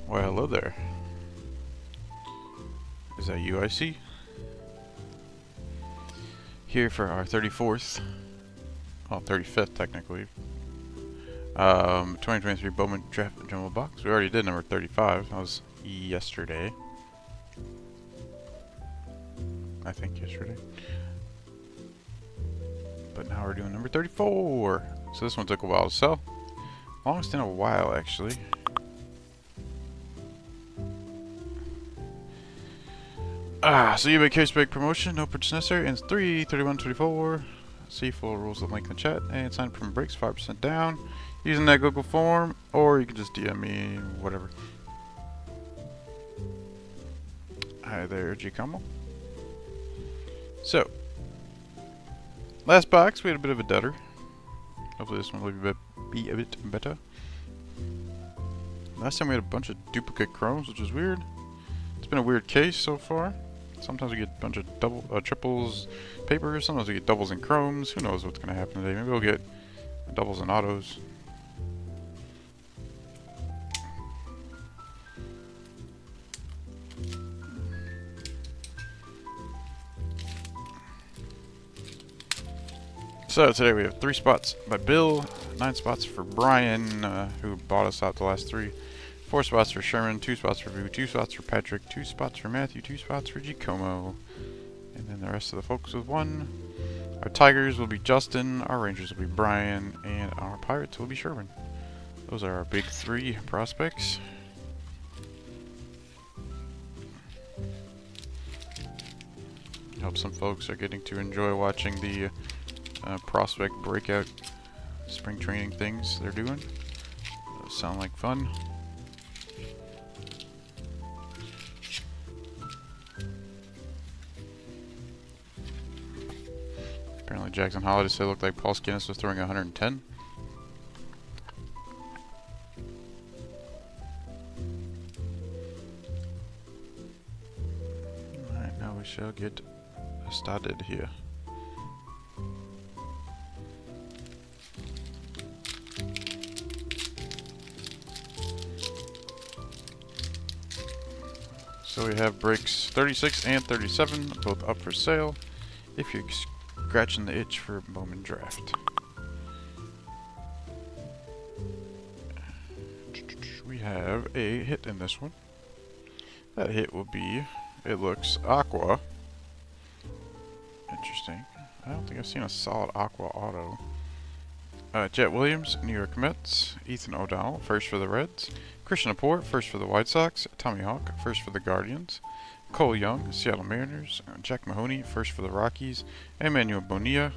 Well, hello there. Is that you I see? Here for our 34th, well 35th technically, 2023 Bowman Draft Jumbo Box. We already did number 35, that was yesterday. I think yesterday. But now we're doing number 34. So this one took a while to sell. Longest in a while actually. So you make case big promotion, no purchase necessary, ends 3/31/24. See full rules of link in the chat, and sign up from breaks 5% down using that Google form, or you can just DM me, whatever. Hi there, Giacomo. So, last box we had a bit of a dudder. Hopefully this one will be a bit better. Last time we had a bunch of duplicate chromes, which is weird. It's been a weird case so far. Sometimes we get a bunch of triples paper, sometimes we get doubles and chromes. Who knows what's going to happen today? Maybe we'll get doubles and autos. So today we have 3 spots by Bill, 9 spots for Brian, who bought us out the last 3. 4 spots for Sherman, 2 spots for Vu, 2 spots for Patrick, 2 spots for Matthew, 2 spots for Giacomo. And then the rest of the folks with 1. Our Tigers will be Justin, our Rangers will be Brian, and our Pirates will be Sherman. Those are our big 3 prospects. Hope some folks are getting to enjoy watching the prospect breakout spring training things they're doing. Those sound like fun. Apparently Jackson Holiday said it looked like Paul Skinnis was throwing 110. Alright, now we shall get started here. So we have breaks 36 and 37, both up for sale, if you're scratching the itch for a Bowman draft. We have a hit in this one. That hit will be, it looks aqua. Interesting. I don't think I've seen a solid aqua auto. Jet Williams, New York Mets. Ethan O'Donnell, first for the Reds. Christian Laporte, first for the White Sox. Tommy Hawk, first for the Guardians. Cole Young, Seattle Mariners. Jack Mahoney, first for the Rockies. Emmanuel Bonilla,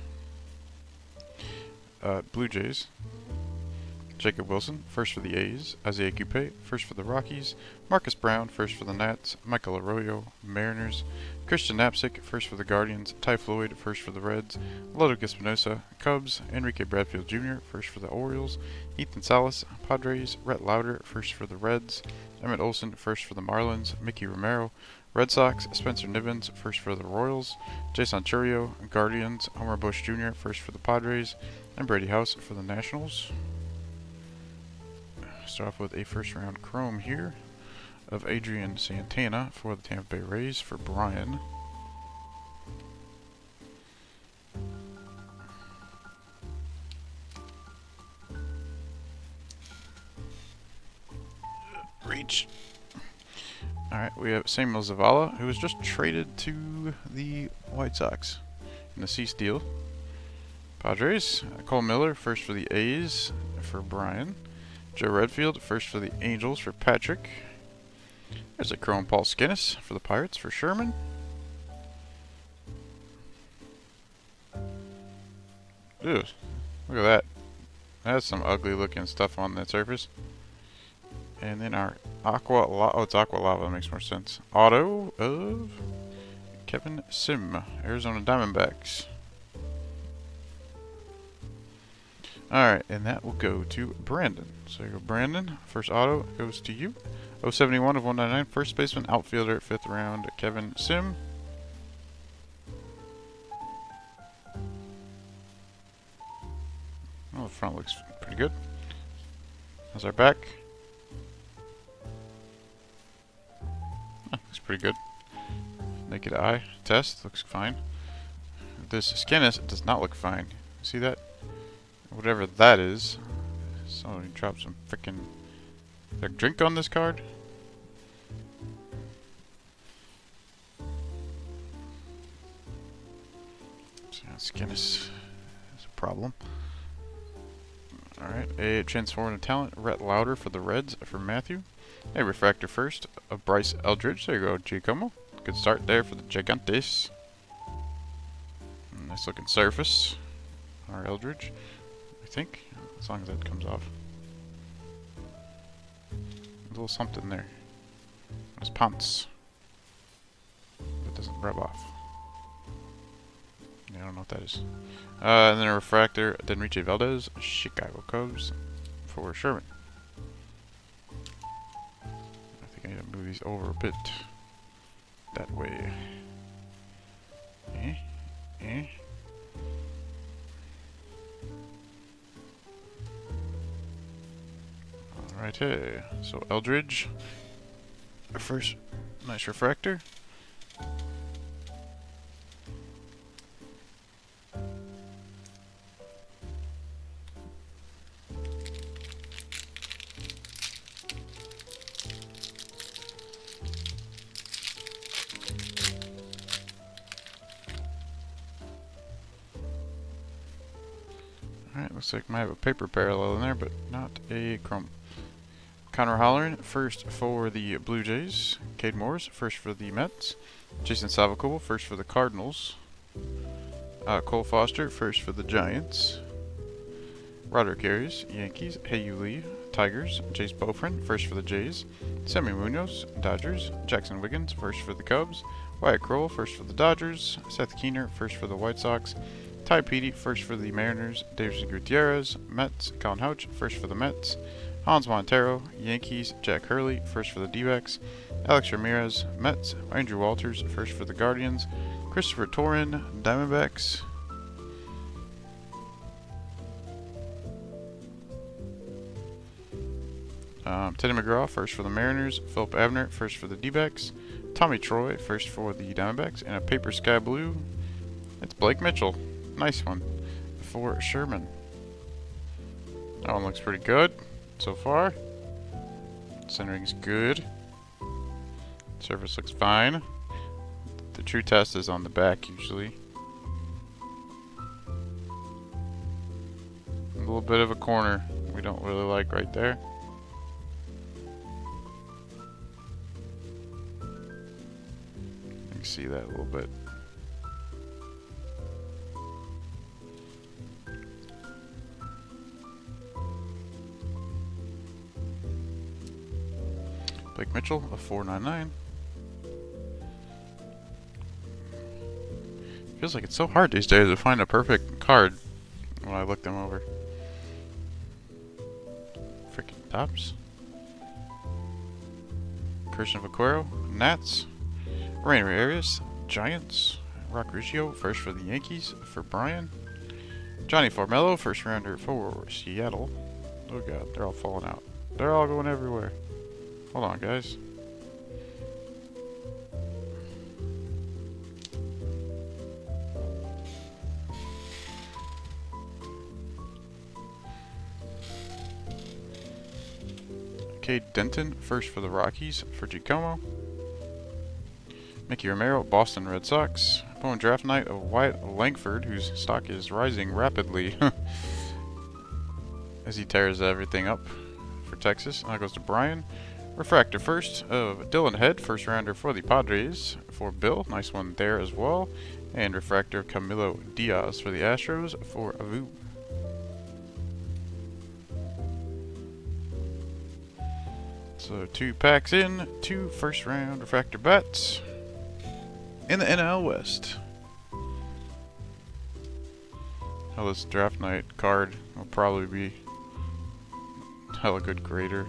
Blue Jays. Jacob Wilson, first for the A's. Isaiah Coupe, first for the Rockies. Marcus Brown, first for the Nats. Michael Arroyo, Mariners. Christian Knapsick, first for the Guardians. Ty Floyd, first for the Reds. Lodovick Espinosa, Cubs. Enrique Bradfield Jr., first for the Orioles. Ethan Salas, Padres. Rhett Lauder, first for the Reds. Emmett Olson, first for the Marlins. Mickey Romero, Red Sox. Spencer Nivens, first for the Royals. Jason Churio, Guardians. Homer Bush Jr., first for the Padres. And Brady House for the Nationals. Start off with a first round chrome here of Adrian Santana for the Tampa Bay Rays for Brian. Reach. Alright, we have Samuel Zavala, who was just traded to the White Sox in the cease deal. Padres, Cole Miller, first for the A's for Brian. Joe Redfield, first for the Angels for Patrick. There's a chrome Paul Skinnis for the Pirates for Sherman. Ew, look at that. That's some ugly looking stuff on that surface. And then our Aqua Lava, oh it's Aqua Lava, that makes more sense. Auto of Kevin Sim, Arizona Diamondbacks. Alright, and that will go to Brandon. So you go Brandon, first auto goes to you. 071 of 199, first baseman, outfielder, 5th round, Kevin Sim. Oh, the front looks pretty good. How's our back? pretty good. Naked eye test looks fine. This Skinnis does not look fine. See that? Whatever that is. Somebody dropped some freaking drink on this card. Skinnis is a problem. Alright, a transformative talent, Rhett Louder for the Reds for Matthew. A refractor first of Bryce Eldridge. There you go, Giacomo. Good start there for the Gigantes. Nice looking surface. Our Eldridge, I think, as long as that comes off. A little something there. There's pants. That doesn't rub off. Yeah, I don't know what that is. And then a refractor, Denriche Valdez, Chicago Cubs for Sherman. I think I need to move these over a bit. That way. Alright, hey. So Eldridge. Our first nice refractor. Alright, looks like might have a paper parallel in there, but not a chrome. Connor Holleran, first for the Blue Jays. Cade Morris, first for the Mets. Jason Salvacool, first for the Cardinals. Cole Foster, first for the Giants. Roderick Arias, Yankees. Hey-Yu Lee, Tigers. Jace Bofrin, first for the Jays. Sammy Munoz, Dodgers. Jackson Wiggins, first for the Cubs. Wyatt Kroll, first for the Dodgers. Seth Keener, first for the White Sox. Ty Petey, first for the Mariners. David Gutierrez, Mets. Colin Houch, first for the Mets. Hans Montero, Yankees. Jack Hurley, first for the D-backs. Alex Ramirez, Mets. Andrew Walters, first for the Guardians. Christopher Torin, Diamondbacks. Teddy McGraw, first for the Mariners. Philip Abner, first for the D-backs. Tommy Troy, first for the Diamondbacks. And a paper sky blue. It's Blake Mitchell. Nice one for Sherman. That one looks pretty good so far. Centering's good. Surface looks fine. The true test is on the back usually. A little bit of a corner we don't really like right there. You can see that a little bit. Blake Mitchell, a 499. Feels like it's so hard these days to find a perfect card when I look them over. Freaking tops. Christian Vaquero, Nats. Rainer Arias, Giants. Rock Riccio, first for the Yankees, for Brian. Johnny Formello, first rounder for Seattle. Oh god, they're all falling out. They're all going everywhere. Hold on, guys. Cade Denton, first for the Rockies, for Giacomo. Mickey Romero, Boston Red Sox. Bowman Draft Night of Wyatt Langford, whose stock is rising rapidly as he tears everything up for Texas. And that goes to Brian. Refractor first of Dylan Head, first rounder for the Padres, for Bill. Nice one there as well. And refractor of Camilo Diaz for the Astros, for Avu. So 2 packs in, 2 first round refractor bats in the NL West. Now this draft night card will probably be hella good grader.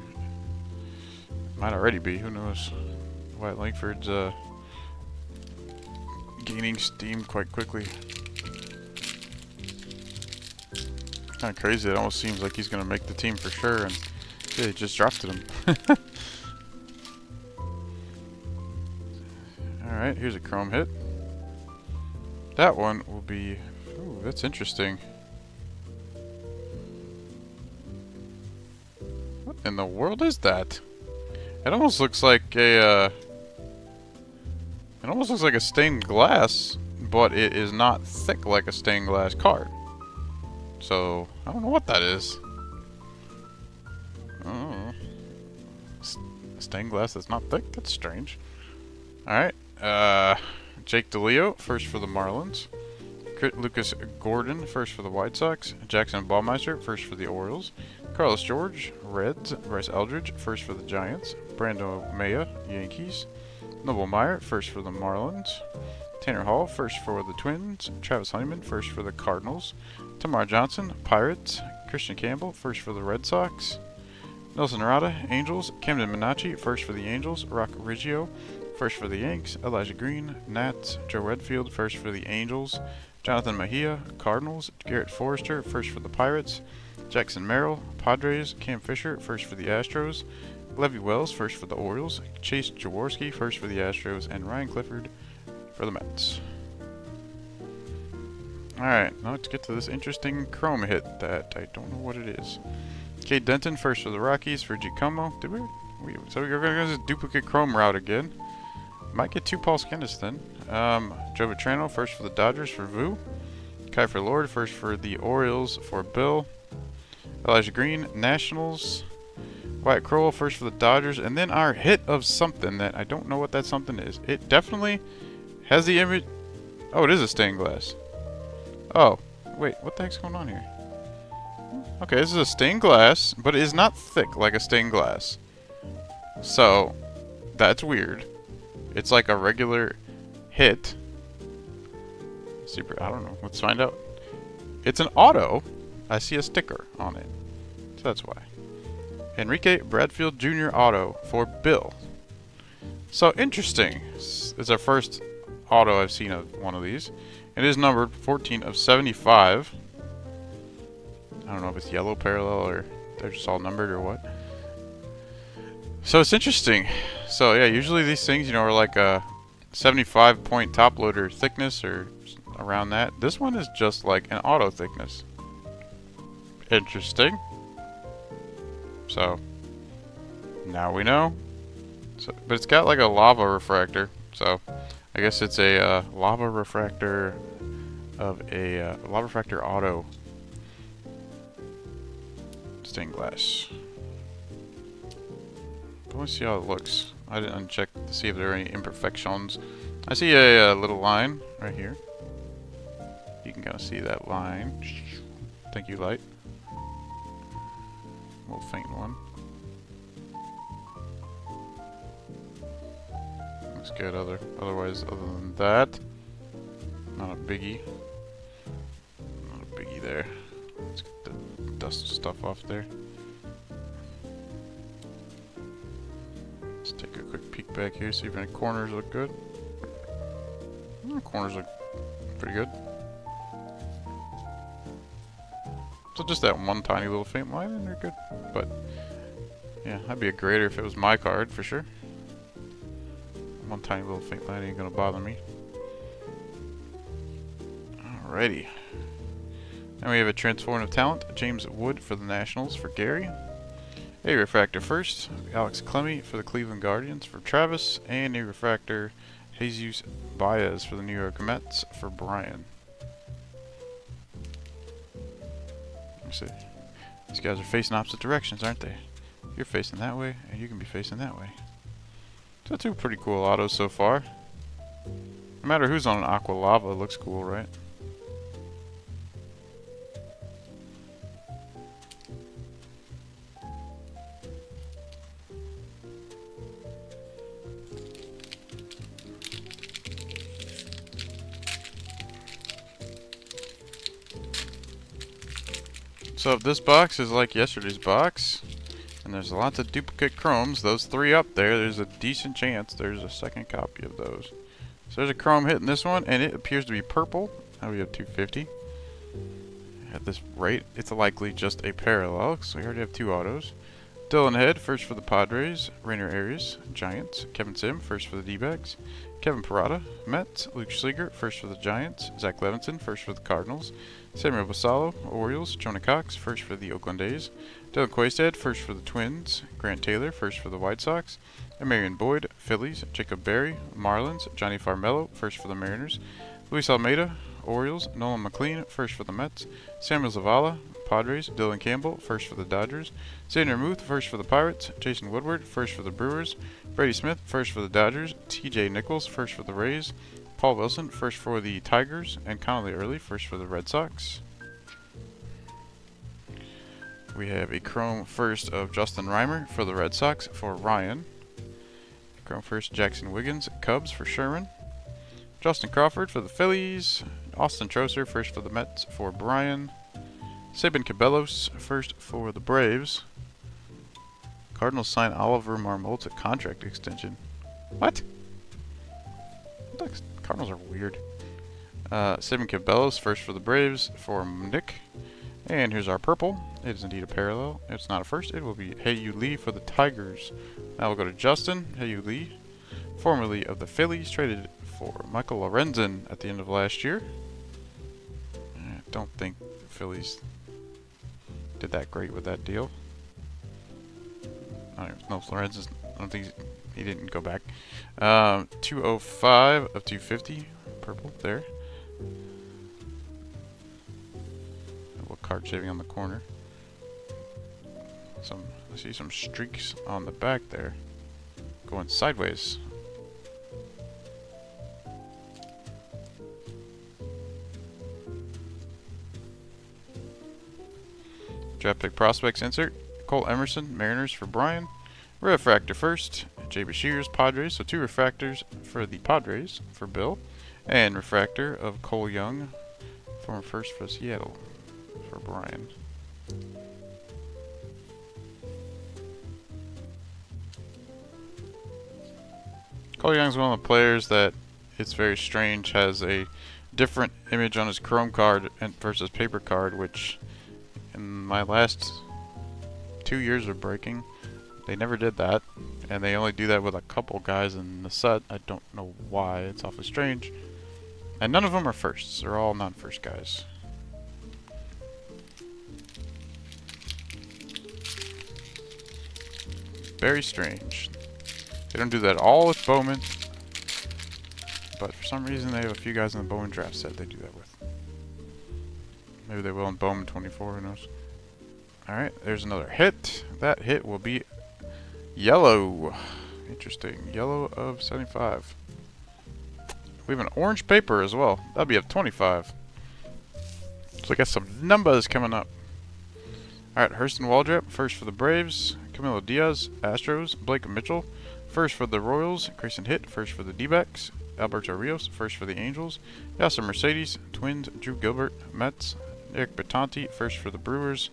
Might already be, who knows. Wyatt Langford's gaining steam quite quickly. Kinda crazy, it almost seems like he's gonna make the team for sure, and yeah, he just drafted him. Alright, here's a chrome hit. That one will be... Ooh, that's interesting. What in the world is that? It almost looks like a, It almost looks like a stained glass, but it is not thick like a stained glass card. So, I don't know what that is. Oh. Stained glass that's not thick? That's strange. Alright. Jake DeLeo, first for the Marlins. Lucas Gordon, first for the White Sox. Jackson Ballmeister, first for the Orioles. Carlos George, Reds. Bryce Eldridge, first for the Giants. Brando Maya, Yankees. Noble Meyer, first for the Marlins. Tanner Hall, first for the Twins. Travis Honeyman, first for the Cardinals. Tamar Johnson, Pirates. Christian Campbell, first for the Red Sox. Nelson Rada, Angels. Camden Minacci, first for the Angels. Rock Riggio, first for the Yanks. Elijah Green, Nats. Joe Redfield, first for the Angels. Jonathan Mejia, Cardinals. Garrett Forrester, first for the Pirates. Jackson Merrill, Padres. Cam Fisher, first for the Astros. Levy Wells, first for the Orioles. Chase Jaworski, first for the Astros. And Ryan Clifford for the Mets. Alright, now let's get to this interesting chrome hit that I don't know what it is. Cade Denton, first for the Rockies. For Giacomo. So we're going to go this duplicate chrome route again. Might get two Paul Skenis then. Joe Vitrano, first for the Dodgers for Vu. Kiefer Lord, first for the Orioles for Bill. Elijah Green, Nationals. Wyatt Crowell, first for the Dodgers. And then our hit of something that I don't know what that something is. It definitely has the image. Oh, it is a stained glass. Oh, wait, what the heck's going on here? Okay, this is a stained glass, but it is not thick like a stained glass. So, that's weird. It's like a regular hit. Super, I don't know. Let's find out. It's an auto. I see a sticker on it. So that's why. Enrique Bradfield Jr. auto for Bill. So interesting. It's our first auto I've seen of one of these. It is numbered 14 of 75. I don't know if it's yellow parallel or they're just all numbered or what. So it's interesting. So yeah, usually these things, you know, are like a 75 point top loader thickness or around that. This one is just like an auto thickness. Interesting. So now we know. So, but it's got like a lava refractor. So I guess it's a lava refractor of a lava refractor auto stained glass. But let's see how it looks. I didn't uncheck to see if there are any imperfections. I see a little line right here. You can kind of see that line. Thank you, light. A little faint one. Looks good. Otherwise, other than that, not a biggie. Not a biggie there. Let's get the dust stuff off there. Let's take a quick peek back here, see if any corners look good. Corners look pretty good. So just that one tiny little faint line and they're good. But yeah, that'd be a grader if it was my card for sure. One tiny little faint line ain't gonna bother me. Alrighty. Now we have a transformative talent, James Wood for the Nationals for Gary. A refractor first, Alex Clemmy for the Cleveland Guardians for Travis, and a refractor, Jesus Baez for the New York Mets for Brian. Let's see. These guys are facing opposite directions, aren't they? You're facing that way, and you can be facing that way. So two pretty cool autos so far. No matter who's on an Aqua Lava, it looks cool, right? So if this box is like yesterday's box, and there's lots of duplicate chromes, those three up there, there's a decent chance there's a second copy of those. So there's a chrome hit in this one, and it appears to be purple. Now we have 250. At this rate, it's likely just a parallel, so we already have two autos. Dylan Head, first for the Padres. Rainer Arias, Giants. Kevin Sim, first for the D-backs. Kevin Parada, Mets. Luke Schleger, first for the Giants. Zach Levinson, first for the Cardinals. Samuel Basallo, Orioles. Jonah Cox, first for the Oakland A's. Dylan Quaistad, first for the Twins. Grant Taylor, first for the White Sox. Marion Boyd, Phillies. Jacob Berry, Marlins. Johnny Farmello, first for the Mariners. Luis Almeida, Orioles. Nolan McLean, first for the Mets. Samuel Zavala, Padres. Dylan Campbell, first for the Dodgers. Xander Muth, first for the Pirates. Jason Woodward, first for the Brewers. Brady Smith, first for the Dodgers. TJ Nichols, first for the Rays. Paul Wilson, first for the Tigers. And Connolly Early, first for the Red Sox. We have a chrome first of Justin Reimer for the Red Sox for Ryan. Chrome first Jackson Wiggins, Cubs for Sherman. Justin Crawford for the Phillies. Austin Troser, first for the Mets for Brian. Sabin Cabellos, first for the Braves. Cardinals sign Oliver Marmol to contract extension. What? The Cardinals are weird. Sabin Cabellos, first for the Braves for Nick. And here's our purple. It is indeed a parallel. It's not a first. It will be Hey-Yu Lee for the Tigers. Now we'll go to Justin Hey-Yu Lee, formerly of the Phillies, traded for Michael Lorenzen at the end of last year. I don't think the Phillies did that great with that deal. I don't know if Lorenzen, I don't think he didn't go back. 205 of 250, purple there. A little card shaving on the corner. I see some streaks on the back there, going sideways. Draft pick prospects insert. Cole Emerson, Mariners for Brian. Refractor first. Jay Bashirs, Padres. So 2 refractors for the Padres for Bill. And refractor of Cole Young, former first for Seattle for Brian. Cole Young's one of the players that it's very strange has a different image on his Chrome card versus paper card, which in my last 2 years of breaking, they never did that, and they only do that with a couple guys in the set. I don't know why. It's awfully strange. And none of them are firsts. They're all non-first guys. Very strange. They don't do that all with Bowman, but for some reason they have a few guys in the Bowman draft set they do that with. Maybe they will in Bowman 24, who knows. Alright, there's another hit. That hit will be yellow. Interesting. Yellow of 75. We have an orange paper as well. That'll be of 25. So I got some numbers coming up. Alright, Hurston Waldrep, first for the Braves. Camilo Diaz, Astros. Blake Mitchell, first for the Royals. Grayson Hitt, first for the D-backs. Alberto Rios, first for the Angels. Yasser Mercedes, Twins. Drew Gilbert, Mets. Eric Batanti, first for the Brewers.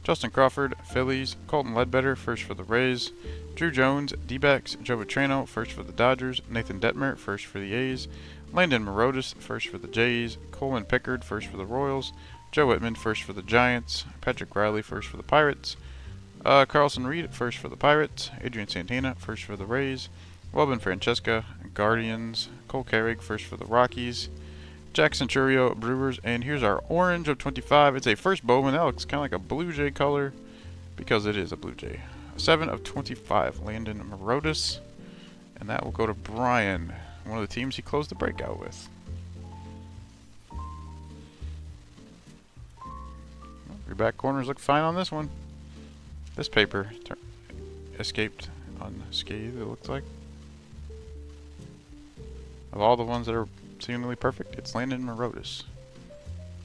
Justin Crawford, Phillies. Colton Ledbetter, first for the Rays. Drew Jones, D-backs. Joe Vitrano, first for the Dodgers. Nathan Detmer, first for the A's. Landon Morotis, first for the Jays. Coleman Pickard, first for the Royals. Joe Whitman, first for the Giants. Patrick Riley, first for the Pirates. Carlson Reed, first for the Pirates. Adrian Santana, first for the Rays. Welben Francesca, Guardians. Cole Carrig, first for the Rockies. Jack Centurio, Brewers. And here's our orange of 25. It's a first Bowman. That looks kind of like a Blue Jay color because it is a Blue Jay. 7 of 25, Landon Morotis. And that will go to Brian, one of the teams he closed the breakout with. Your back corners look fine on this one. This paper escaped unscathed, it looks like. Of all the ones that are seemingly perfect, it's Landon Morotis,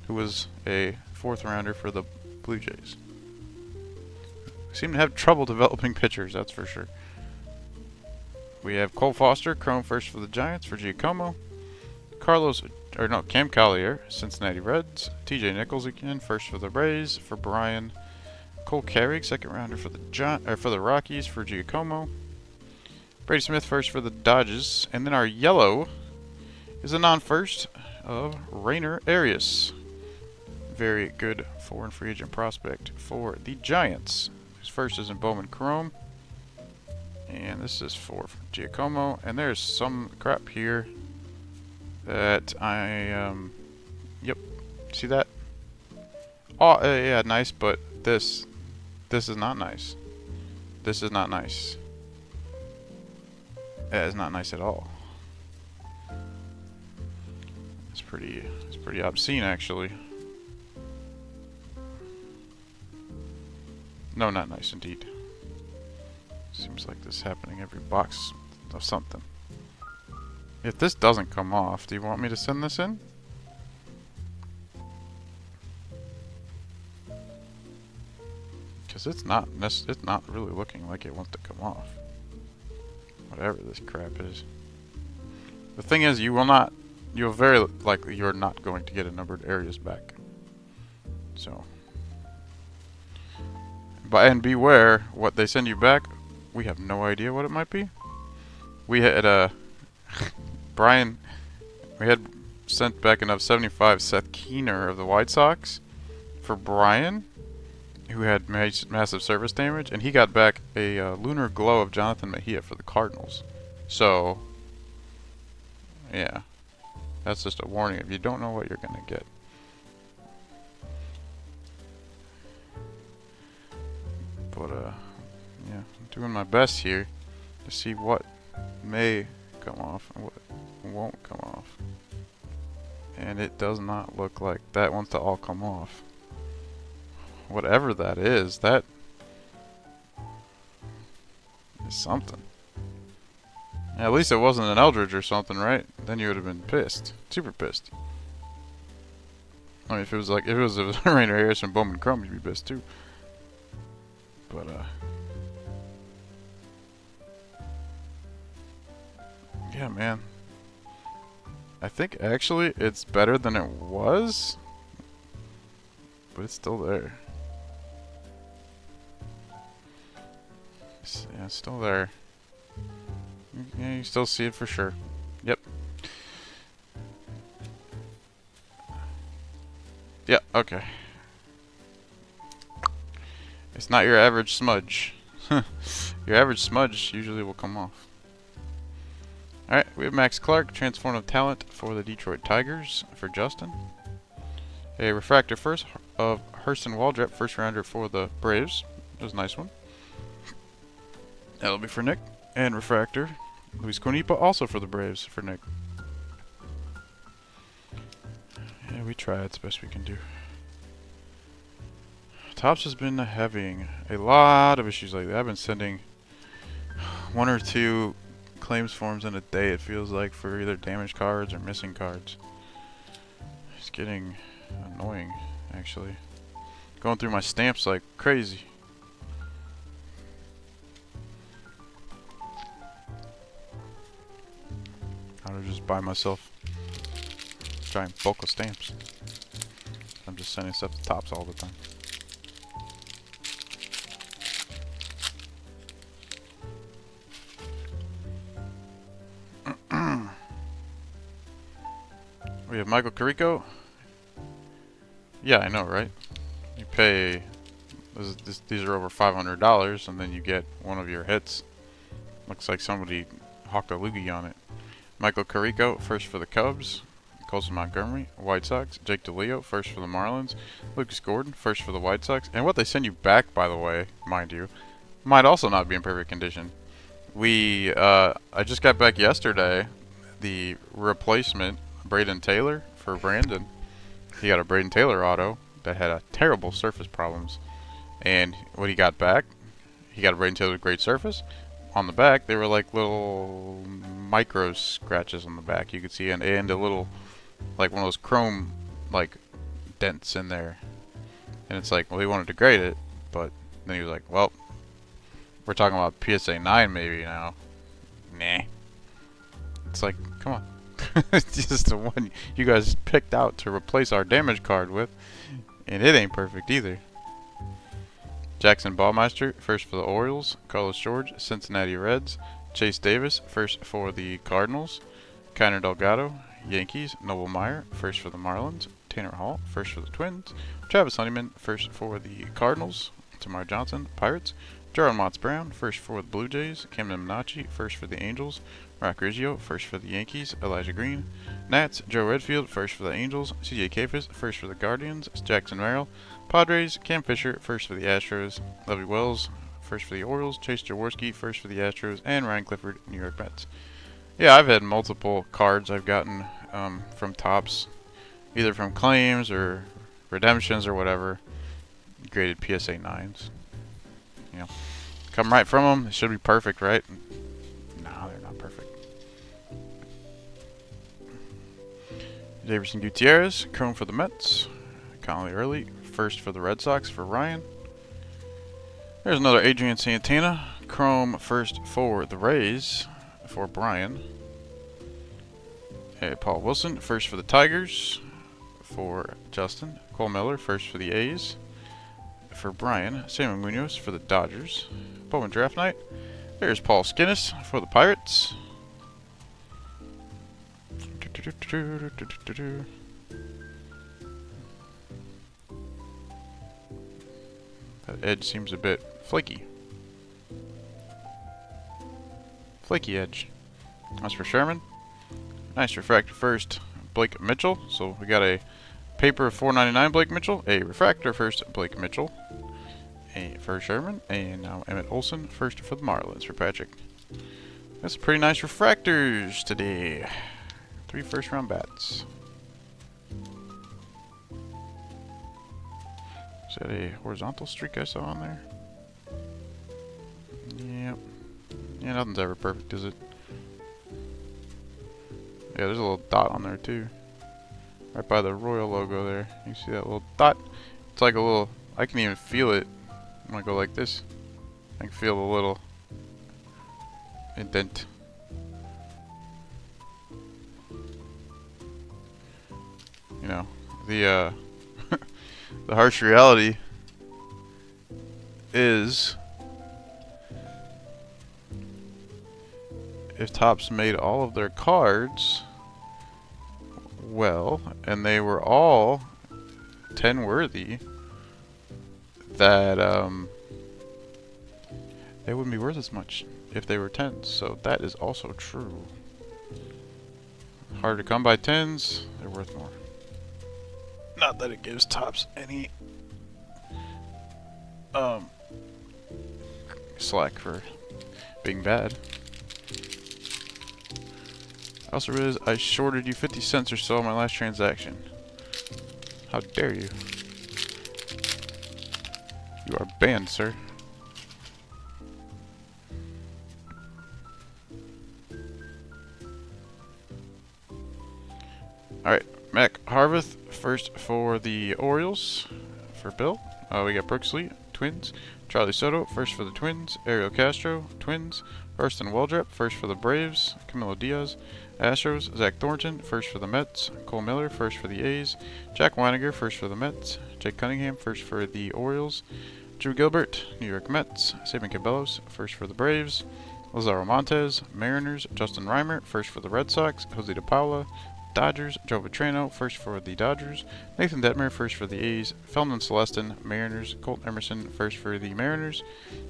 who was a 4th rounder for the Blue Jays. Seem to have trouble developing pitchers, that's for sure. We have Cole Foster, Chrome first for the Giants for Giacomo. Cam Collier, Cincinnati Reds. TJ Nichols again, first for the Rays for Brian. Cole Carrig, 2nd rounder for the Rockies for Giacomo. Brady Smith, first for the Dodgers. And then our yellow is a non-first of Rainer Arias. Very good foreign free agent prospect for the Giants. His first is in Bowman Chrome. And this is for Giacomo. And there's some crap here that yep. See that? Oh, yeah, nice, but this is not nice. This is not nice. That is not nice at all. It's pretty obscene, actually. No, not nice indeed. Seems like this is happening every box of something. If this doesn't come off, do you want me to send this in? Because it's not really looking like it wants to come off. Whatever this crap is. The thing is, you're very likely you're not going to get a numbered areas back. So, and beware what they send you back. We have no idea what it might be. We had Brian. We had sent back enough 75 Seth Keener of the White Sox for Brian, who had massive service damage, and he got back a lunar glow of Jonathan Mejia for the Cardinals. So, yeah, that's just a warning if you don't know what you're gonna get. But yeah, I'm doing my best here to see what may come off and what won't come off. And it does not look like that wants to all come off. Whatever that is something. Yeah, at least it wasn't an Eldridge or something, right? Then you would have been pissed. Super pissed. I mean, if it was a Rainer Harris and Bowman Chrome, you'd be pissed too. But, yeah, man. I think actually it's better than it was, but it's still there. Yeah, it's still there. Yeah, you still see it for sure. Yep. Yeah, okay. It's not your average smudge. Your average smudge usually will come off. Alright, we have Max Clark, Transformative Talent for the Detroit Tigers for Justin. A Refractor first of Hurston Waldrep, first rounder for the Braves. That was a nice one. That'll be for Nick. And Refractor, Luis Conipa, also for the Braves for Nick. Yeah, we try. It's the best we can do. Topps has been having a lot of issues like that. I've been sending 1 or 2 claims forms in a day, it feels like, for either damaged cards or missing cards. It's getting annoying, actually. Going through my stamps like crazy. I would just buy myself a giant bulk of stamps. I'm just sending stuff to Topps all the time. We have Michael Carrico. Yeah, I know, right? You pay... these are over $500, and then you get one of your hits. Looks like somebody hawked a loogie on it. Michael Carrico, first for the Cubs. Colson Montgomery, White Sox. Jake DeLeo, first for the Marlins. Lucas Gordon, first for the White Sox. And what they send you back, by the way, mind you, might also not be in perfect condition. I just got back yesterday the replacement Braden Taylor for Brandon. He got a Braden Taylor auto that had a terrible surface problems. And what he got back, he got a Braden Taylor great surface. On the back, they were like little micro scratches on the back you could see, and a little, like one of those chrome, like, dents in there. And it's like, well, he wanted to grade it, but then he was like, well, we're talking about PSA 9 maybe now. Nah. It's like, come on. It's just the one you guys picked out to replace our damage card with, and it ain't perfect either. Jackson Ballmeister, first for the Orioles. Carlos George, Cincinnati Reds. Chase Davis, first for the Cardinals. Kiner Delgado, Yankees. Noble Meyer, first for the Marlins. Tanner Hall, first for the Twins. Travis Honeyman, first for the Cardinals. Tamar Johnson, Pirates. Jarrell Mott's Brown, first for the Blue Jays. Camden Minacci, first for the Angels. Rock Riggio, first for the Yankees. Elijah Green. Nats, Joe Redfield, first for the Angels. CJ Kafis, first for the Guardians. Jackson Merrill. Padres, Cam Fisher, first for the Astros. Levy Wells, first for the Orioles. Chase Jaworski, first for the Astros. And Ryan Clifford, New York Mets. Yeah, I've had multiple cards I've gotten from Topps, either from claims or redemptions or whatever, graded PSA 9s. You know, come right from them. It should be perfect, right? No, they're not perfect. Davidson Gutierrez, chrome for the Mets. Connolly Early, first for the Red Sox for Ryan. There's another Adrian Santana, chrome first for the Rays for Brian. Paul Wilson, first for the Tigers for Justin. Cole Miller, first for the A's for Brian. Samuel Munoz for the Dodgers. Bowman Draft Night. There's Paul Skinnis for the Pirates. That edge seems a bit flaky. Flaky edge. That's for Sherman. Nice refractor first, Blake Mitchell. So we got a paper of $4.99 Blake Mitchell, a refractor first Blake Mitchell, a for Sherman, and now Emmett Olson first for the Marlins for Patrick. That's some pretty nice refractors today. 3 first-round bats. Is that a horizontal streak I saw on there? Yep. Yeah, nothing's ever perfect, is it? Yeah, there's a little dot on there too. Right by the Royal logo there. You see that little dot? It's like a little, I can even feel it when I go like this. I can feel the little indent. You know, the the harsh reality is if Topps made all of their cards well, and they were all 10 worthy, that they wouldn't be worth as much if they were 10s. So that is also true. Hard to come by 10s, they're worth more. Not that it gives Topps any slack for being bad. I also realized I shorted you 50 cents or so on my last transaction. How dare you? You are banned, sir. Alright, Mac Harveth, first for the Orioles, for Bill. We got Brooksley, Twins. Charlie Soto, first for the Twins. Ariel Castro, Twins. Hurston Waldrep, first for the Braves. Camilo Diaz, Astros. Zach Thornton, first for the Mets. Cole Miller, first for the A's. Jack Weiniger, first for the Mets. Jake Cunningham, first for the Orioles. Drew Gilbert, New York Mets. Saban Cabellos, first for the Braves. Lazaro Montes, Mariners. Justin Reimer, first for the Red Sox. Jose De Paula, Dodgers. Joe Vitrano, first for the Dodgers. Nathan Detmer, first for the A's. Feldman Celestin, Mariners. Colt Emerson, first for the Mariners.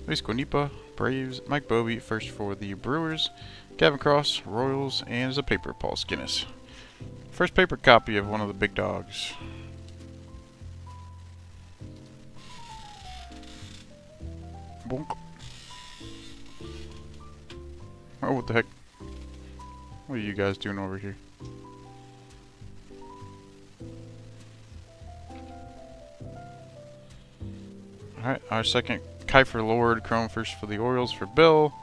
Luis Guanipa, Braves. Mike Bovey, first for the Brewers. Gavin Cross, Royals, and as a paper, Paul Skinnis. First paper copy of one of the big dogs. Bonk. Oh, what the heck? What are you guys doing over here? Alright, our second Kiefer Lord, chrome first for the Orioles for Bill.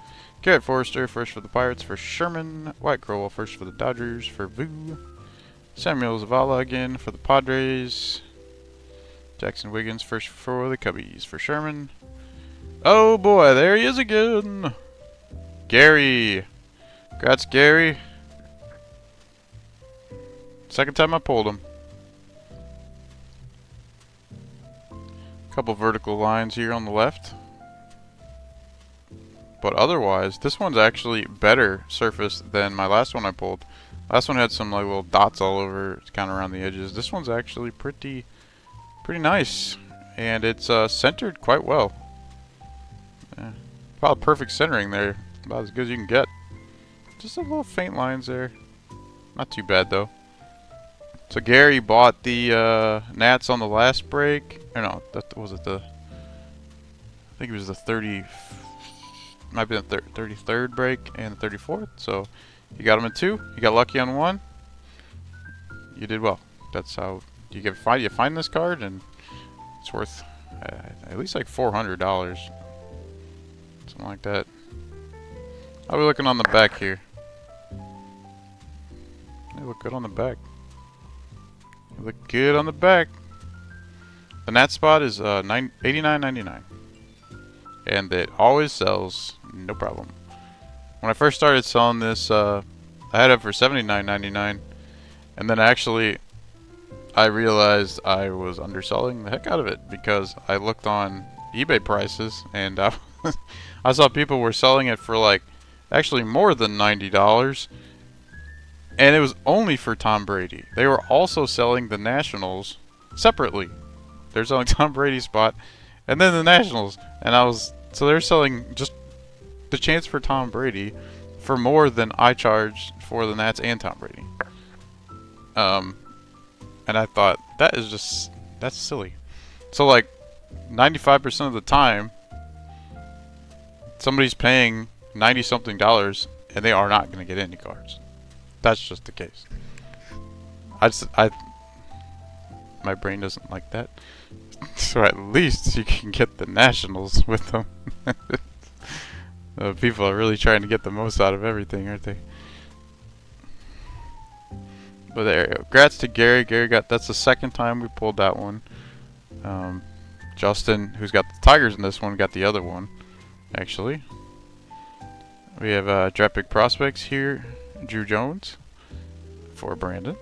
Garrett Forrester, first for the Pirates for Sherman. White Crowell, first for the Dodgers for Vu. Samuel Zavala again for the Padres. Jackson Wiggins, first for the Cubbies for Sherman. Oh boy, there he is again. Gary. Congrats, Gary. Second time I pulled him. Couple vertical lines here on the left. But otherwise, this one's actually better surface than my last one I pulled. Last one had some like little dots all over, kind of around the edges. This one's actually pretty nice. and it's centered quite well. About perfect centering there, about as good as you can get. Just a little faint lines there. Not too bad though. So Gary bought the Nats on the last break. Or no, that was it the. I think it was the 30. Might be the 33rd break and the 34th. So you got them in 2. You got lucky on 1. You did well. That's how you find this card, and it's worth at least like $400, something like that. I'll be looking on the back here. They look good on the back. They look good on the back. The Nat spot is $89.99, and it always sells, no problem. When I first started selling this, I had it for $79.99, and then actually I realized I was underselling the heck out of it because I looked on eBay prices, and I saw people were selling it for like actually more than $90, and it was only for Tom Brady. They were also selling the Nationals separately. They're selling Tom Brady's spot and then the Nationals, and so they're selling just the chance for Tom Brady for more than I charged for the Nats and Tom Brady. And I thought that's silly. So like 95% of the time somebody's paying $90-something and they are not going to get any cards. That's just the case. My brain doesn't like that. So at least you can get the Nationals with them. People are really trying to get the most out of everything, aren't they? But there, congrats to Gary. That's the second time we pulled that one. Justin, who's got the Tigers in this one, got the other one, actually. We have Draft Pick Prospects here. Drew Jones for Brandon.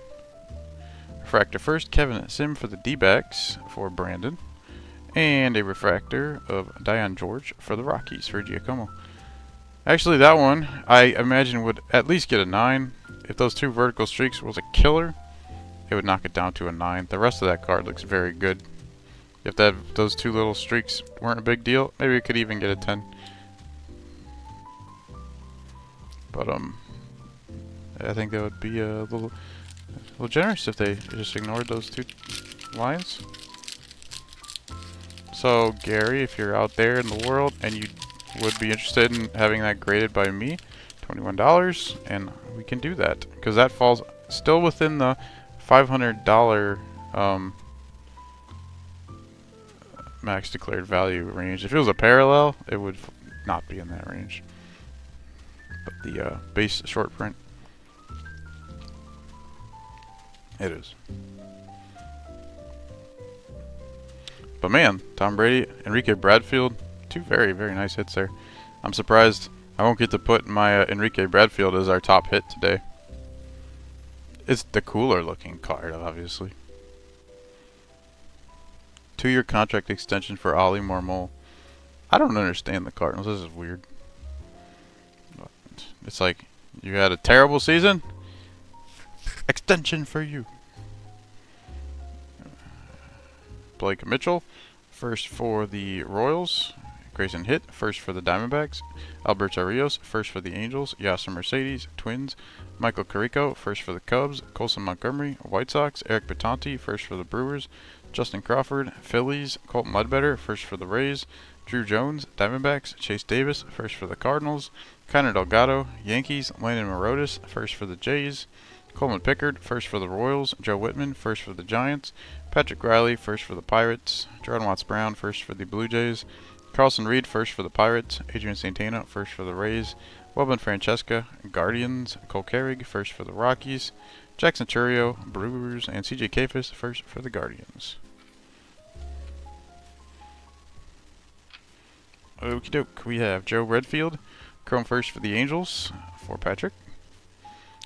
Refractor first, Kevin Sim for the D-backs for Brandon. And a refractor of Dion George for the Rockies for Giacomo. Actually, that one, I imagine, would at least get a 9. If those 2 vertical streaks was a killer, it would knock it down to a 9. The rest of that card looks very good. If those 2 little streaks weren't a big deal, maybe it could even get a 10. But I think that would be a little generous if they just ignored those 2 lines. So Gary, if you're out there in the world and you would be interested in having that graded by me, $21, and we can do that because that falls still within the $500 max declared value range. If it was a parallel, it would not be in that range. But the base short print, it is. But man, Tom Brady, Enrique Bradfield, 2 very, very nice hits there. I'm surprised I won't get to put my Enrique Bradfield as our top hit today. It's the cooler looking card, obviously. 2-year contract extension for Ali Marmol. I don't understand the Cardinals. This is weird. It's like, you had a terrible season? Extension for you. Blake Mitchell, first for the Royals. Grayson Hitt, first for the Diamondbacks. Alberto Rios, first for the Angels. Yasser Mercedes, Twins. Michael Carrico, first for the Cubs. Colson Montgomery, White Sox. Eric Batanti, first for the Brewers. Justin Crawford, Phillies. Colton Ledbetter, first for the Rays. Drew Jones, Diamondbacks. Chase Davis, first for the Cardinals. Connor Delgado, Yankees. Landon Morotis, first for the Jays. Coleman Pickard, first for the Royals. Joe Whitman, first for the Giants. Patrick Riley, first for the Pirates. Jordan Watts-Brown, first for the Blue Jays. Carlson Reed, first for the Pirates. Adrian Santana, first for the Rays. Wellman Francesca, Guardians. Cole Carrig, first for the Rockies. Jackson Churio, Brewers. And CJ Kafis, first for the Guardians. Okie doke. We have Joe Redfield, Chrome first for the Angels for Patrick.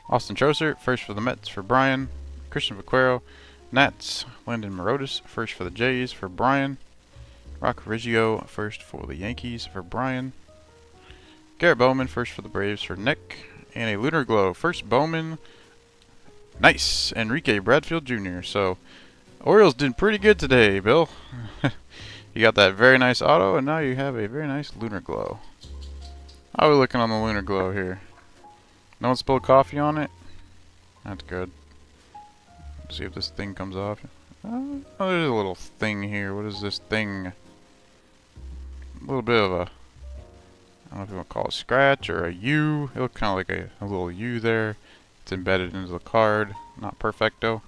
Austin Troser, first for the Mets for Brian. Christian Vaquero, Nats. Landon Morotis, first for the Jays for Brian. Rock Riggio, first for the Yankees for Brian. Garrett Bowman, first for the Braves for Nick. And a Lunar Glow, first Bowman. Nice. Enrique Bradfield Jr. So, Orioles did pretty good today, Bill. You got that very nice auto, and now you have a very nice lunar glow. How are we looking on the lunar glow here? No one spilled coffee on it? That's good. Let's see if this thing comes off. Oh, there's a little thing here. What is this thing? A little bit of a, I don't know if you want to call it a scratch or a U. It looks kind of like a little U there. It's embedded into the card. Not perfecto.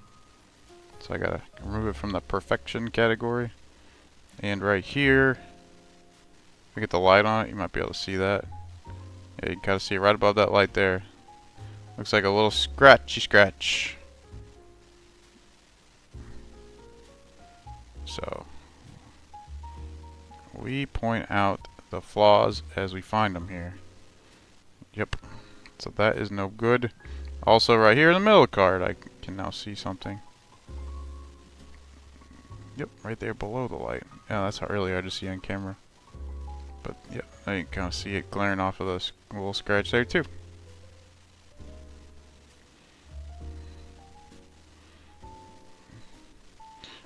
So I gotta remove it from the perfection category. And right here, if we get the light on it, you might be able to see that. Yeah, you can kind of see it right above that light there. Looks like a little scratchy scratch. So we point out the flaws as we find them here. Yep. So that is no good. Also right here in the middle of the card, I can now see something. Yep, right there below the light. Yeah, that's how early I just see on camera. But yep, now you can kind of see it glaring off of this little scratch there too.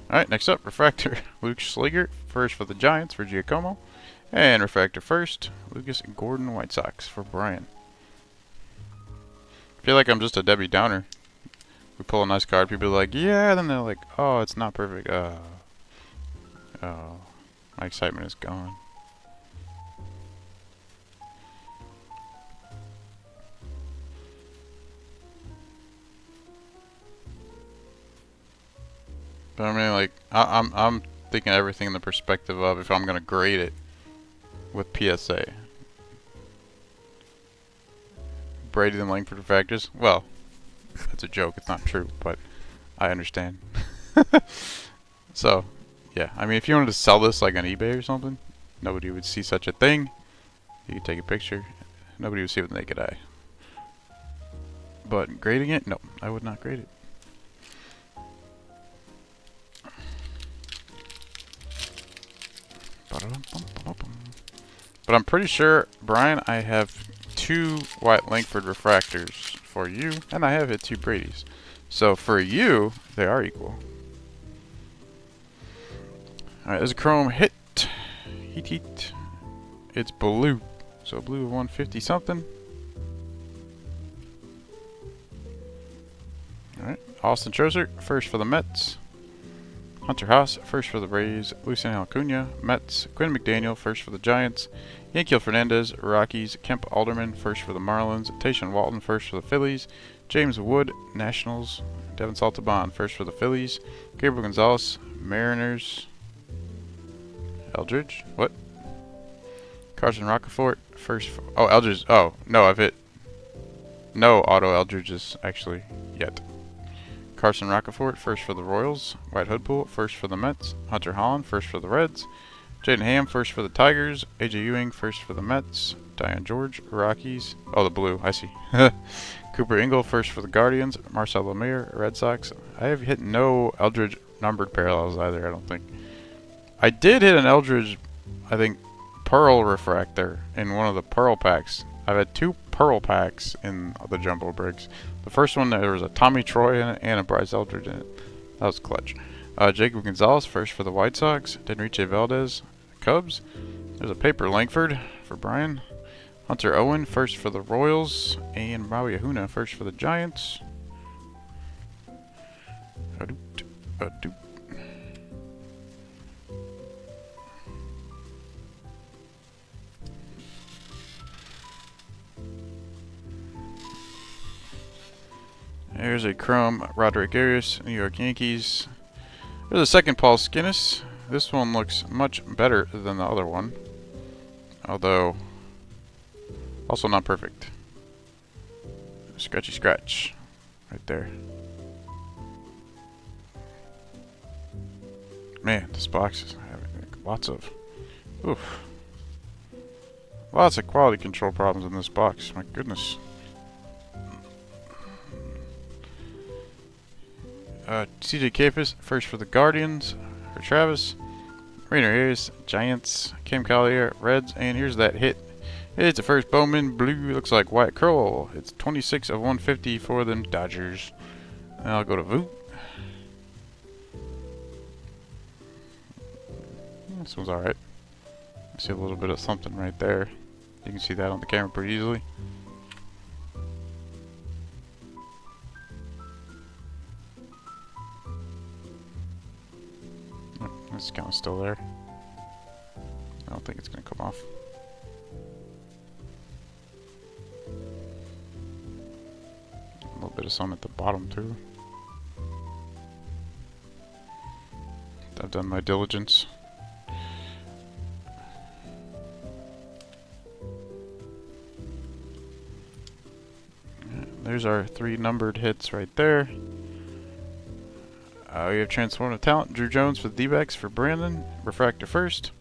Alright, next up, Refractor. Luke Schlegert, first for the Giants for Giacomo. And Refractor first, Lucas Gordon White Sox for Brian. I feel like I'm just a Debbie Downer. We pull a nice card, people are like, yeah, then they're like, oh, it's not perfect. Oh, my excitement is gone. But I mean, like, I'm thinking everything in the perspective of if I'm gonna grade it with PSA. Brady and Langford refractors. Well, that's a joke. It's not true, but I understand. So, yeah. I mean, if you wanted to sell this like on eBay or something, nobody would see such a thing. You could take a picture. Nobody would see it with the naked eye. But grading it? No, I would not grade it. But I'm pretty sure, Brian, I have 2 White Langford refractors for you, and I have hit 2 Brady's. So for you, they are equal. Alright, there's a chrome hit. Heat. It's blue. So blue of 150 something. Alright, Austin Scherzer, first for the Mets. Hunter Haas, first for the Rays. Lucian Acuna, Mets. Quinn McDaniel, first for the Giants. Yankiel Fernandez, Rockies. Kemp Alderman, first for the Marlins. Tayshaun Walton, first for the Phillies. James Wood, Nationals. Devin Saltabon, first for the Phillies. Gabriel Gonzalez, Mariners. Eldridge, what? Carson Rocafort, first for, oh, Eldridge, oh, no, I've hit no auto Eldridges, actually, yet. Carson Rocafort, first for the Royals. White Hoodpool, first for the Mets. Hunter Holland, first for the Reds. Jaden Ham, first for the Tigers. AJ Ewing, first for the Mets. Diane George, Rockies. Oh, the blue, I see. Cooper Ingle, first for the Guardians. Marcel Lemire, Red Sox. I have hit no Eldridge numbered parallels either, I don't think. I did hit an Eldridge, I think, Pearl refractor in one of the Pearl packs. I've had 2 Pearl packs in the Jumbo Bricks. The first one, there was a Tommy Troy in it and a Bryce Eldridge in it. That was clutch. Jacob Gonzalez, first for the White Sox. Denriche Valdez, Cubs. There's a paper Langford for Brian. Hunter Owen, first for the Royals. And Maui Ahuna, first for the Giants. There's a chrome Roderick Arias, New York Yankees. There's a second Paul Skinnis. This one looks much better than the other one, although also not perfect. Scratchy scratch right there. Man, this box is having lots of quality control problems in this box. My goodness. CJ Capus, first for the Guardians, for Travis. Rainer Harris, Giants. Cam Collier, Reds. And here's that hit. It's a first Bowman blue. Looks like White Kroll. It's 26 of 150 for them Dodgers. And I'll go to Voot. This one's alright. I see a little bit of something right there. You can see that on the camera pretty easily. It's kind of still there. I don't think it's going to come off. A little bit of some at the bottom too. I've done my diligence. There's our 3 numbered hits right there. We have Transformative Talent, Drew Jones for the D-backs for Brandon, Refractor first,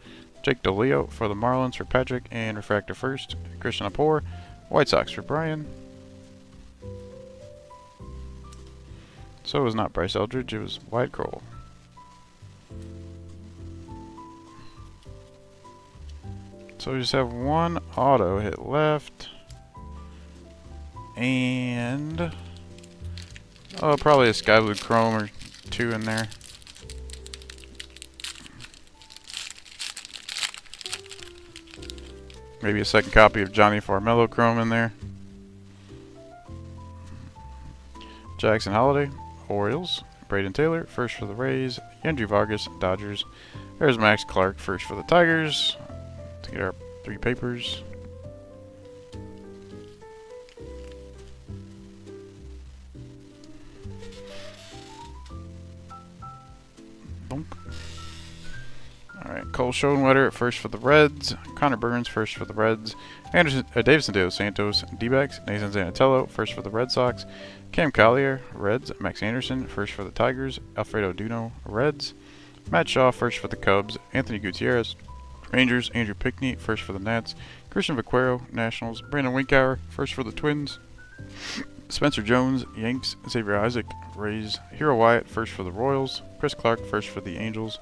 Jake DeLeo for the Marlins for Patrick, and Refractor first, Christian Apor, White Sox for Brian. So it was not Bryce Eldridge, it was Wyatt Kroll. So we just have 1 auto hit left. And probably a sky blue chrome or 2 in there. Maybe a second copy of Johnny Farmello chrome in there. Jackson Holiday, Orioles. Braden Taylor, first for the Rays. Andrew Vargas, Dodgers. There's Max Clark, first for the Tigers. To get our 3 papers. Alright, Cole Schoenwetter first for the Reds, Connor Burns first for the Reds, Davison De Los Santos, D-backs, Nathan Zanatello first for the Red Sox, Cam Collier, Reds, Max Anderson first for the Tigers, Alfredo Duno, Reds, Matt Shaw first for the Cubs, Anthony Gutierrez, Rangers, Andrew Pickney first for the Nats, Christian Vaquero, Nationals, Brandon Winkower first for the Twins, Spencer Jones, Yanks, Xavier Isaac, Rays, Hero Wyatt first for the Royals, Chris Clark first for the Angels,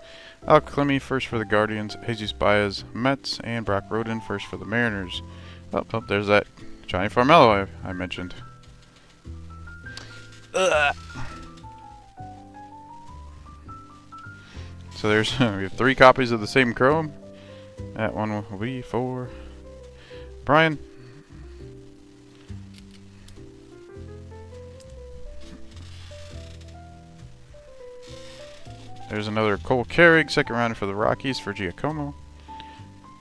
Alec Clemmie first for the Guardians, Jesus Baez, Mets, and Brock Roden first for the Mariners. Oh, there's that Johnny Farmello I mentioned. Ugh. So there's we have 3 copies of the same chrome. That one will be for Brian. There's another Cole Carrig, second rounder for the Rockies for Giacomo.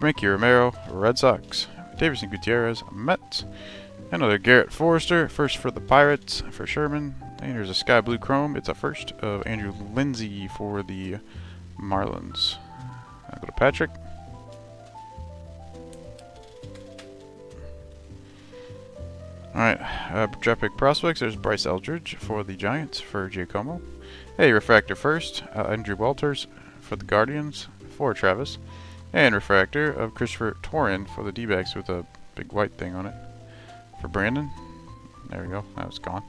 Mickey Romero, Red Sox. Davison Gutierrez, Mets. Another Garrett Forrester, first for the Pirates for Sherman. And here's a Sky Blue Chrome. It's a first of Andrew Lindsay for the Marlins. I'll go to Patrick. Alright, draft pick prospects. There's Bryce Eldridge for the Giants for Giacomo. Hey, Refractor first, Andrew Walters for the Guardians for Travis. And Refractor of Christopher Torin for the D-backs with a big white thing on it for Brandon. There we go, that was gone.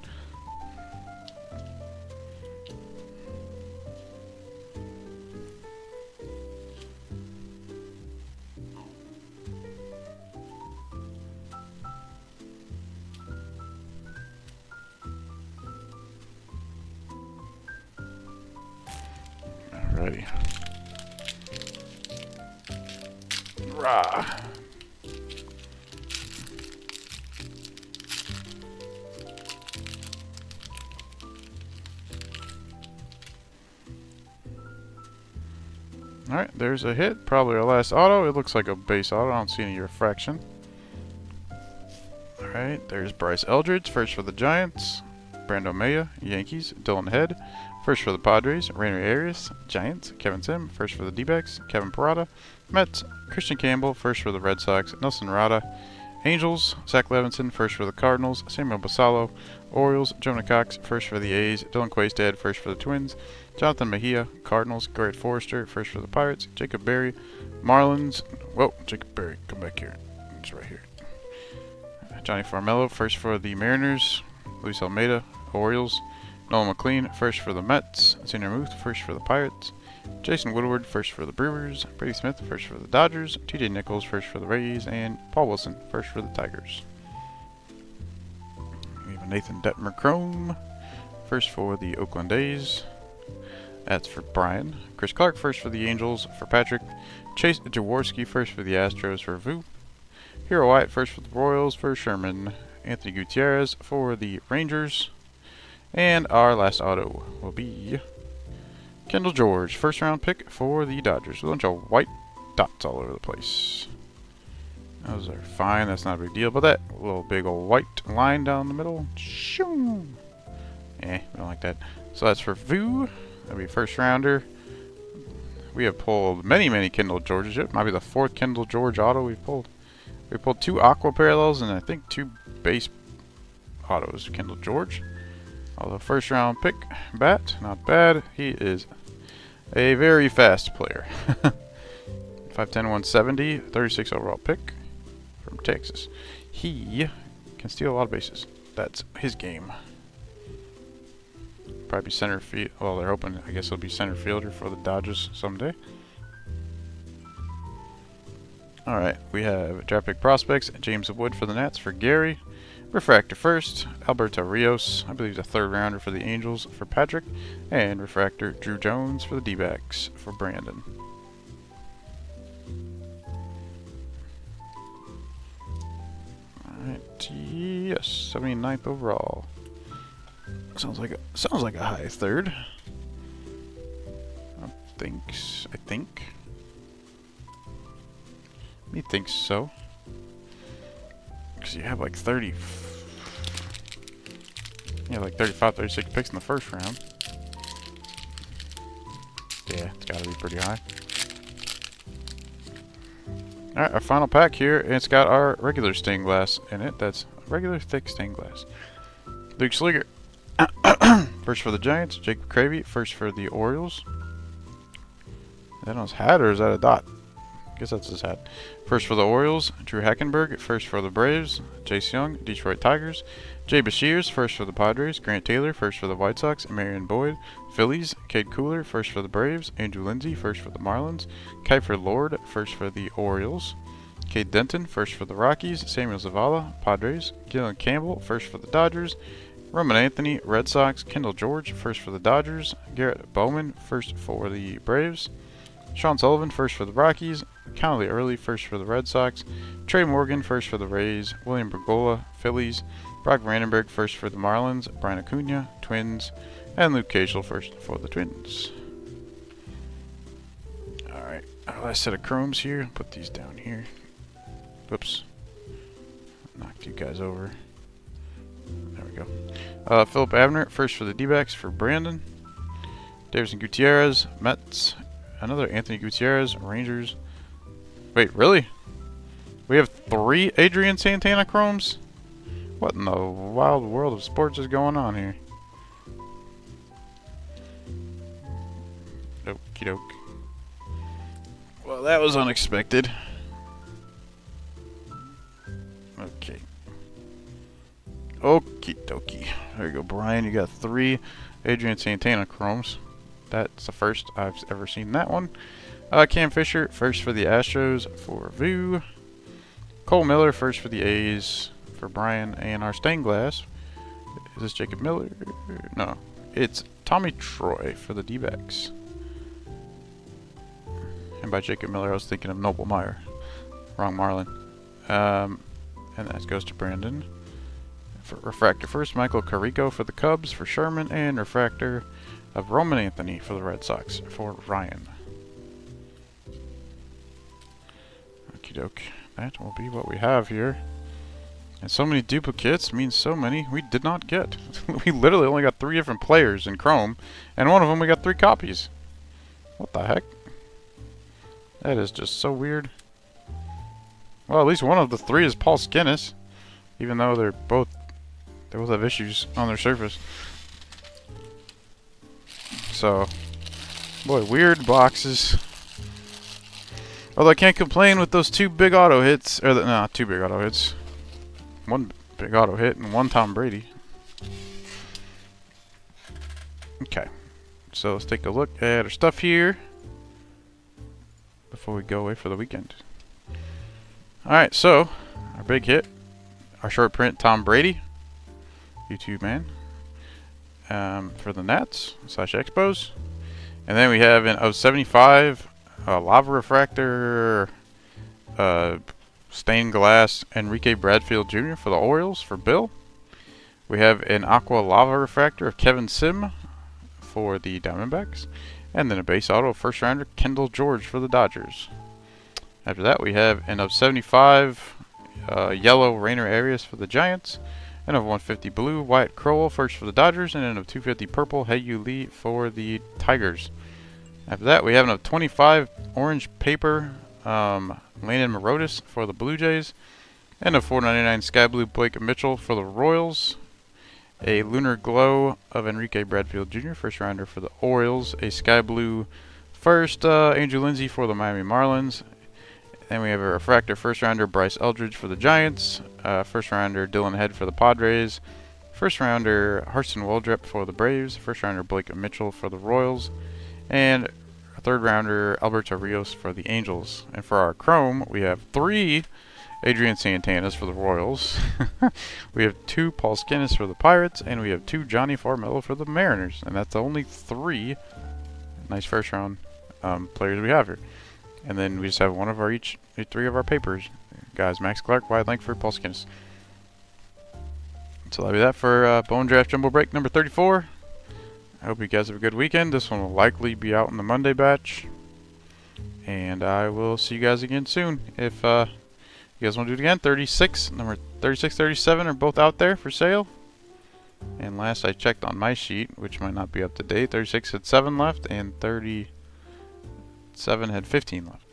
Alrighty. Rah. Alright, there's a hit. Probably our last auto. It looks like a base auto. I don't see any refraction. Alright, there's Bryce Eldridge, first for the Giants. Brando Maya, Yankees. Dylan Head, first for the Padres. Rainer Arias, Giants. Kevin Sim, first for the D-backs. Kevin Parada, Mets. Christian Campbell, first for the Red Sox. Nelson Rada, Angels. Zach Levinson, first for the Cardinals. Samuel Basallo, Orioles. Jonah Cox, first for the A's. Dylan Quaistad, first for the Twins. Jonathan Mejia, Cardinals. Garrett Forrester, first for the Pirates. Jacob Berry, Marlins. Whoa, Jacob Berry, come back here. It's right here. Johnny Farmello, first for the Mariners. Luis Almeida, Orioles. Nolan McLean, first for the Mets. Xander Muth, first for the Pirates. Jason Woodward, first for the Brewers. Brady Smith, first for the Dodgers. TJ Nichols, first for the Rays. And Paul Wilson, first for the Tigers. We have a Nathan Detmer Chrome, first for the Oakland A's. That's for Brian. Chris Clark first for the Angels for Patrick. Chase Jaworski first for the Astros for Vu. Hero Wyatt first for the Royals for Sherman. Anthony Gutierrez for the Rangers. And our last auto will be Kendall George, first round pick for the Dodgers. A bunch of white dots all over the place. Those are fine, that's not a big deal, but that little big old white line down the middle, shoo! We don't like that. So that's for Vu. That'll be first rounder. We have pulled many Kendall Georges. It might be the 4th Kendall George auto we've pulled. We pulled 2 Aqua parallels and I think 2 base autos. Kendall George. Although first round pick, bat, not bad. He is a very fast player. 5'10", 170, 36 overall pick from Texas. He can steal a lot of bases. That's his game. Probably center field. Well, they're hoping, I guess he'll be center fielder for the Dodgers someday. Alright, we have draft pick prospects. James Wood for the Nats for Gary. Refractor first, Alberto Rios, I believe the 3rd rounder for the Angels for Patrick. And Refractor Drew Jones for the D-backs for Brandon. Alright, yes, 79th overall. Sounds like a high 3rd. I think. He thinks so. Because you have like 30. You have like 35, 36 picks in the first round. Yeah, it's gotta be pretty high. Alright, our final pack here, and it's got our regular stained glass in it. That's regular thick stained glass. Luke Sliger. First for the Giants. Jacob Cravey. First for the Orioles. Is that on his hat or is that a dot? I guess that's his hat. First for the Orioles. Drew Hackenberg. First for the Braves. Jace Young. Detroit Tigers. Jay Bashirs. First for the Padres. Grant Taylor. First for the White Sox. Marion Boyd. Phillies. Cade Cooler. First for the Braves. Andrew Lindsay. First for the Marlins. Kiefer Lord. First for the Orioles. Cade Denton. First for the Rockies. Samuel Zavala. Padres. Gillen Campbell. First for the Dodgers. Roman Anthony, Red Sox. Kendall George, first for the Dodgers. Garrett Bowman, first for the Braves. Sean Sullivan, first for the Rockies. Connolly Early, first for the Red Sox. Trey Morgan, first for the Rays. William Bergola, Phillies. Brock Vandenberg, first for the Marlins. Brian Acuna, Twins. And Luke Cashel, first for the Twins. Alright, our last set of chromes here. Put these down here. Whoops. Knocked you guys over. There we go. Philip Abner, first for the D-backs for Brandon. Davison Gutierrez, Mets. Another Anthony Gutierrez, Rangers. Wait, really? We have 3 Adrian Santana chromes? What in the wild world of sports is going on here? Okie doke. Well, that was unexpected. Okay. Okie dokie. There you go, Brian. You got 3 Adrian Santana chromes. That's the first I've ever seen that one. Cam Fisher, first for the Astros for Vu. Cole Miller, first for the A's for Brian. And our stained glass. Is this Jacob Miller? No. It's Tommy Troy for the D-backs. And by Jacob Miller, I was thinking of Noble Meyer. Wrong Marlin. And that goes to Brandon. For refractor first, Michael Carrico for the Cubs for Sherman, and refractor of Roman Anthony for the Red Sox for Ryan. Okie doke. That will be what we have here. And so many duplicates means so many we did not get. We literally only got 3 different players in Chrome, and one of them we got 3 copies. What the heck? That is just so weird. Well, at least one of the 3 is Paul Skinnis, even though they both have issues on their surface. So, boy, weird boxes. Although I can't complain with those 2 big auto hits, or no, 2 big auto hits. 1 big auto hit and 1 Tom Brady. Okay, so let's take a look at our stuff here before we go away for the weekend. Alright, so our big hit, our short print Tom Brady, YouTube man, for the Nats / Expos. And then we have an 075 lava refractor stained glass Enrique Bradfield Jr. for the Orioles for Bill. We have an aqua lava refractor of Kevin Sim for the Diamondbacks. And then a base auto first rounder Kendall George for the Dodgers. After that we have an 075 yellow Rainer Arias for the Giants. And of 150 blue Wyatt Crowell first for the Dodgers. And then of 250 purple Hei-Yu Lee for the Tigers. After that we have an 25 orange paper Landon Morotis for the Blue Jays. And a 499 sky blue Blake Mitchell for the Royals. A Lunar Glow of Enrique Bradfield Jr., first rounder for the Orioles. A sky blue first Andrew Lindsay for the Miami Marlins. Then we have a refractor first rounder Bryce Eldridge for the Giants. First rounder Dylan Head for the Padres. First rounder Harrison Waldrep for the Braves. First rounder Blake Mitchell for the Royals. And a third rounder Alberto Rios for the Angels. And for our Chrome, we have 3 Adrian Santanas for the Royals. We have 2 Paul Skinnis for the Pirates, and we have 2 Johnny Farmello for the Mariners. And that's only 3 nice first round players we have here. And then we just have one of our each 3 of our papers. Guys, Max Clark, Wyatt Langford, Paul Skinnis. So that'll be that for Bone Draft Jumbo Break number 34. I hope you guys have a good weekend. This one will likely be out in the Monday batch. And I will see you guys again soon. If you guys want to do it again, 36, number 36, 37 are both out there for sale. And last I checked on my sheet, which might not be up to date, 36 had 7 left and 37 had 15 left.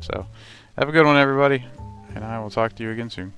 So, have a good one everybody, and I will talk to you again soon.